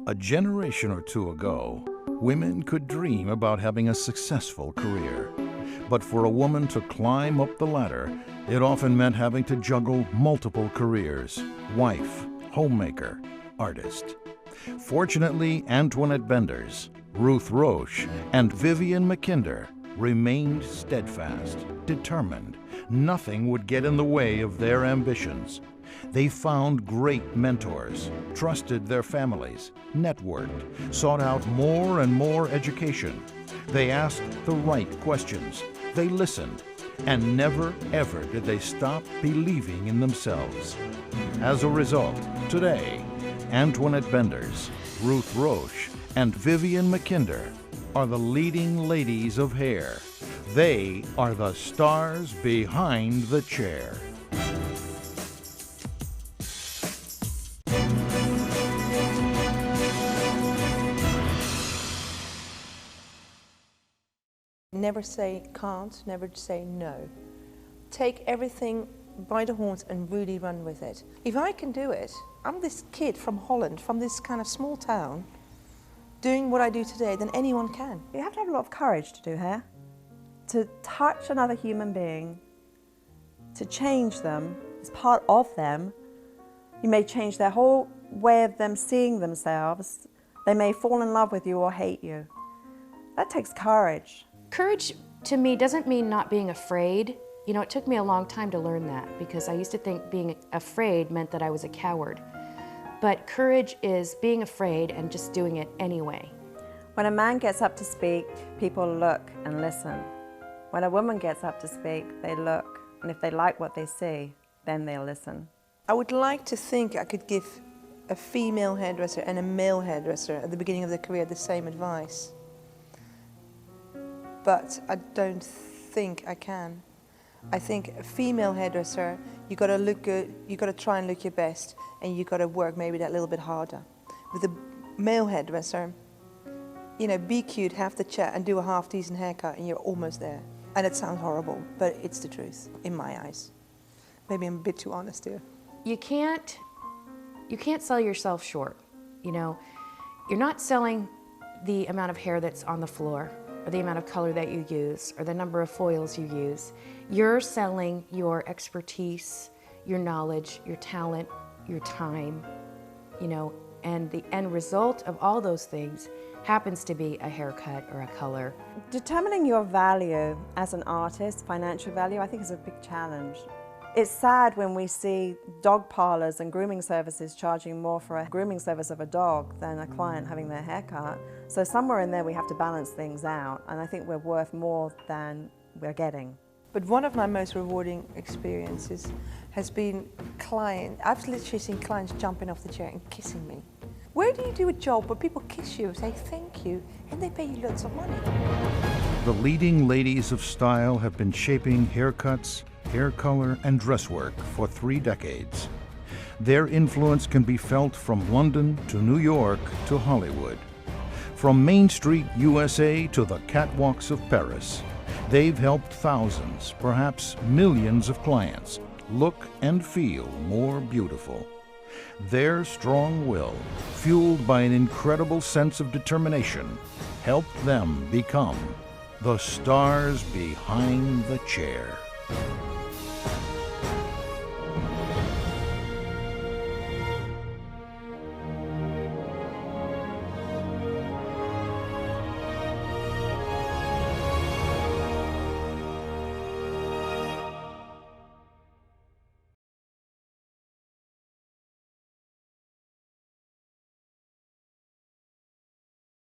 A generation or two ago, women could dream about having a successful career. But for a woman to climb up the ladder, it often meant having to juggle multiple careers: wife, homemaker, artist. Fortunately, Antoinette Beenders, Ruth Roche, and Vivienne Mackinder remained steadfast, determined. Nothing would get in the way of their ambitions. They found great mentors, trusted their families, networked, sought out more and more education. They asked the right questions. They listened. And never, ever did they stop believing in themselves. As a result, today, Antoinette Beenders, Ruth Roche, and Vivienne Mackinder are the leading ladies of hair. They are the stars behind the chair. Never say can't, never say no. Take everything by the horns and really run with it. If I can do it, I'm this kid from Holland, from this kind of small town, doing what I do today, then anyone can. You have to have a lot of courage to do hair, to touch another human being, to change them as part of them. You may change their whole way of them seeing themselves. They may fall in love with you or hate you. That takes courage. Courage to me doesn't mean not being afraid. You know, it took me a long time to learn that because I used to think being afraid meant that I was a coward. But courage is being afraid and just doing it anyway. When a man gets up to speak, people look and listen. When a woman gets up to speak, they look, and if they like what they see, then they'll listen. I would like to think I could give a female hairdresser and a male hairdresser at the beginning of their career the same advice. But I don't think I can. I think a female hairdresser, you gotta look good, you gotta try and look your best, and you gotta work maybe that little bit harder. With a male hairdresser, you know, be cute, have the chat, and do a half-decent haircut, and you're almost there. And it sounds horrible, but it's the truth, in my eyes. Maybe I'm a bit too honest here. You can't sell yourself short, you know. You're not selling the amount of hair that's on the floor, or the amount of color that you use, or the number of foils you use. You're selling your expertise, your knowledge, your talent, your time, you know, and the end result of all those things happens to be a haircut or a color. Determining your value as an artist, financial value, I think is a big challenge. It's sad when we see dog parlors and grooming services charging more for a grooming service of a dog than a client having their hair cut. So somewhere in there we have to balance things out, and I think we're worth more than we're getting. But one of my most rewarding experiences has been I've literally seen clients jumping off the chair and kissing me. Where do you do a job where people kiss you, say thank you, and they pay you lots of money? The leading ladies of style have been shaping haircuts, hair color, and dress work for 3 decades. Their influence can be felt from London to New York to Hollywood. From Main Street, USA to the catwalks of Paris, they've helped thousands, perhaps millions of clients look and feel more beautiful. Their strong will, fueled by an incredible sense of determination, helped them become the stars behind the chair.